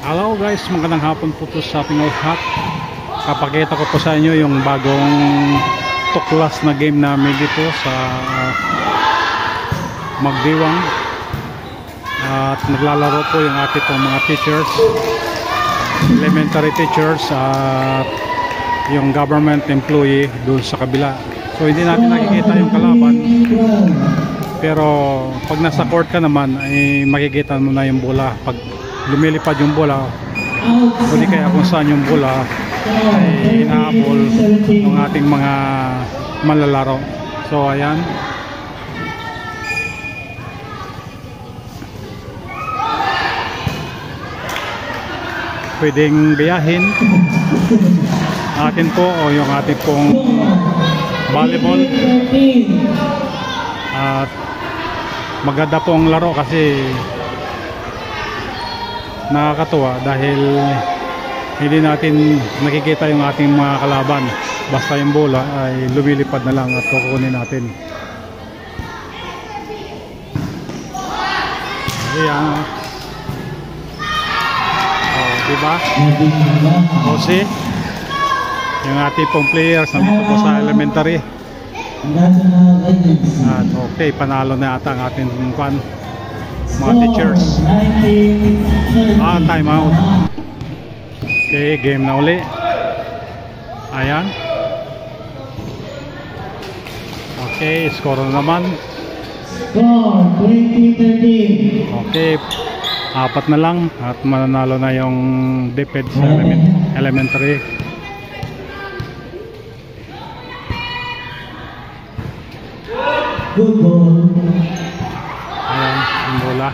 Hello guys, magandang hapon po sa ating lahat. Kapakita ko po sa inyo yung bagong tuklas na game namin dito sa Magdiwang. At naglalaro po yung ating pong mga teachers, elementary teachers at yung government employee doon sa kabila. So hindi natin nakikita yung kalaban, pero pag nasa court ka naman ay makikita mo na yung bola. Pag lumilipad yung bola, kundi kaya kung saan yung bola ay inaabol ng ating mga manlalaro. So ayan, pwedeng biyahin atin po o yung ating pong volleyball. At maganda po ang laro kasi nakakatuwa dahil hindi natin nakikita yung ating mga kalaban, basta yung bola ay lumilipad na lang at kukunin natin. Ayan, diba? O see, yung ating pong players nandito po sa elementary. At okay, panalo na ata ang ating mga teachers. Time out. Okay, game na uli. Ayan. Okay, score na naman. Score 20-13. Okay, 4 na lang at mananalo na yung DepEd sa elementary. Good ball. Ayan, yung bola.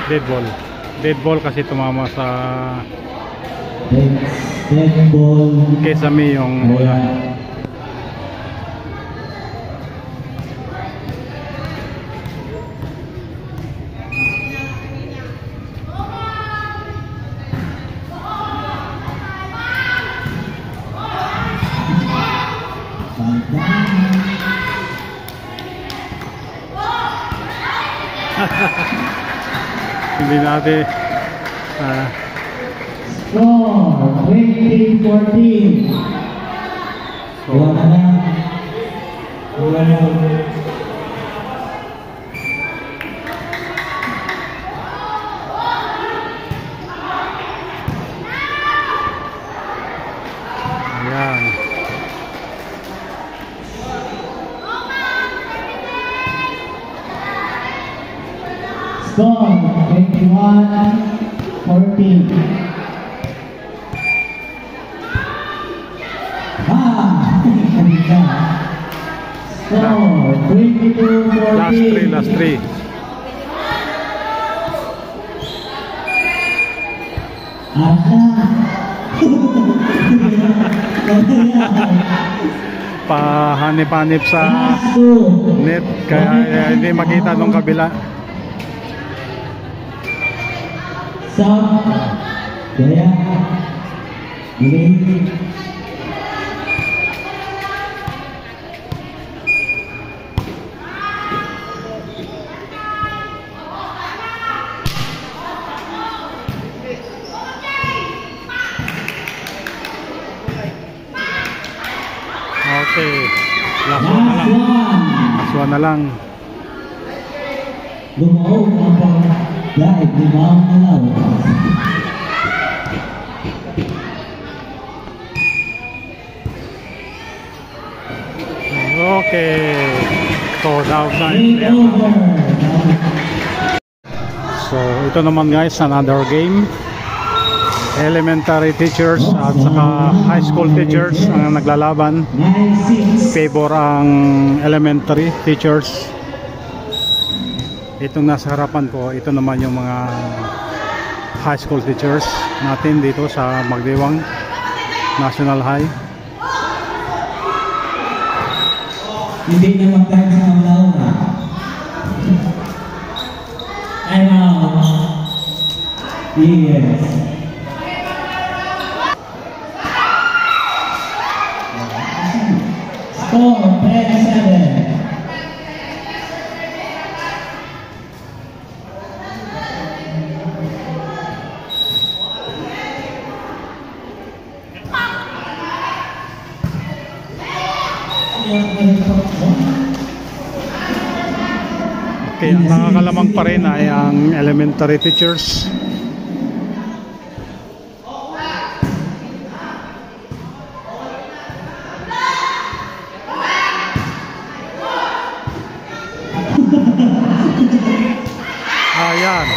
Dead ball. Dead ball kasi tumama sa Dead ball. Kesame yung bola. Hindi natin Score 20-14. so, ayan. Score 21-14. Score 22-14. Last 3. Pahanip-hanip sa net kaya hindi makita nung kabila. Stop. Jaya. Ini. Okay, last one na lang. Last one na lang. Lumaw na po. Dahil lumaw na lang. Okay, so down na. So ito naman guys, another game. Elementary teachers at saka high school teachers ang naglalaban. Favor ang elementary teachers. Itong nasa harapan ko, ito naman yung mga high school teachers natin dito sa Magdiwang National High. Hindi na magkakaroon ng launa. Ano? Yes. Score 10-7. Okay, ang nakakalamang pa rin ay ang elementary teachers. Ayan.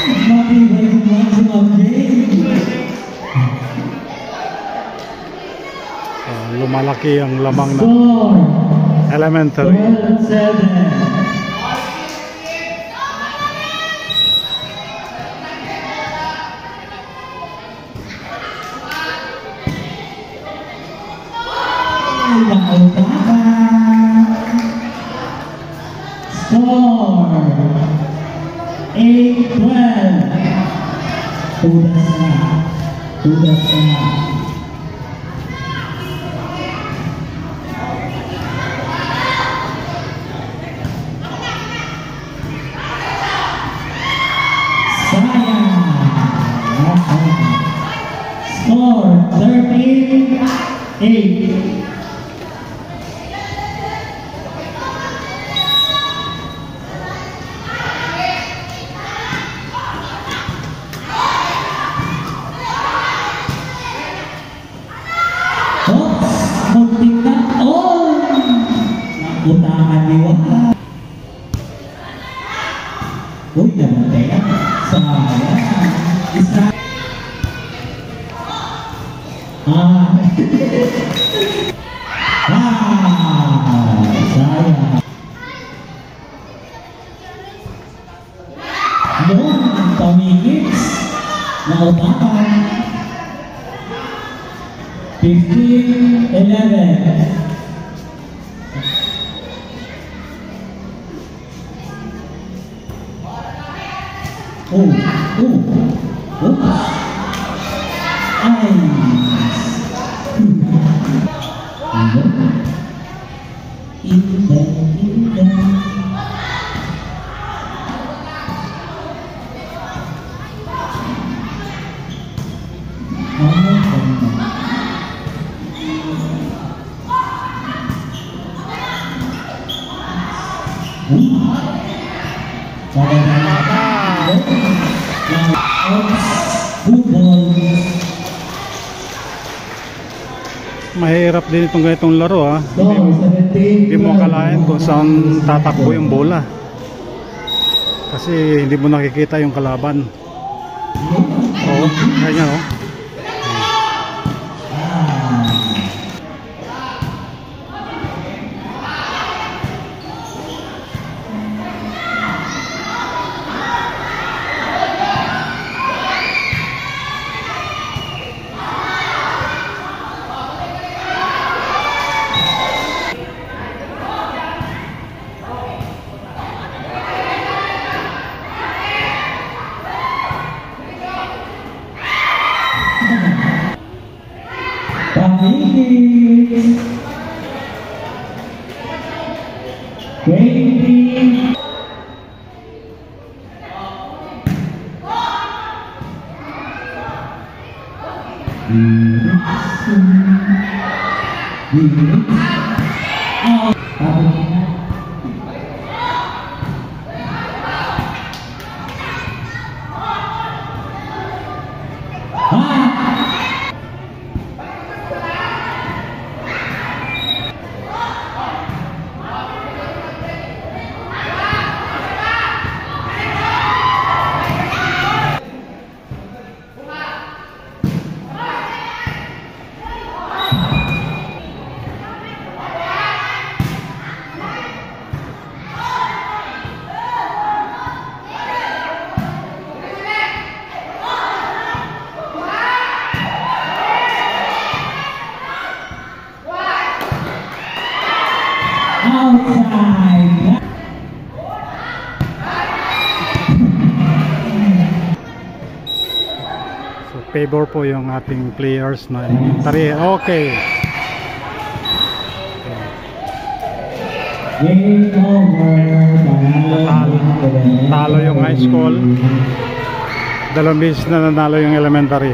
Lumalaki ang lamang ng elementary. 12-7. Score 8-12. Tudas na. Score 13-8. Munting na on! Nakutangan ni Wala. Uy, namatay na. Sayang. Isa. Sayang. Noon, pamigits. Nautakan. 15-11. Mahirap din itong ganitong laro ha. Hindi mo akalain kung saan tatakbo yung bola. Kasi hindi mo nakikita yung kalaban. Oo, kanya oh. Favor po yung ating players na elementary. Okay. Game over. Talo yung high school. 2 beses na nanalo yung elementary.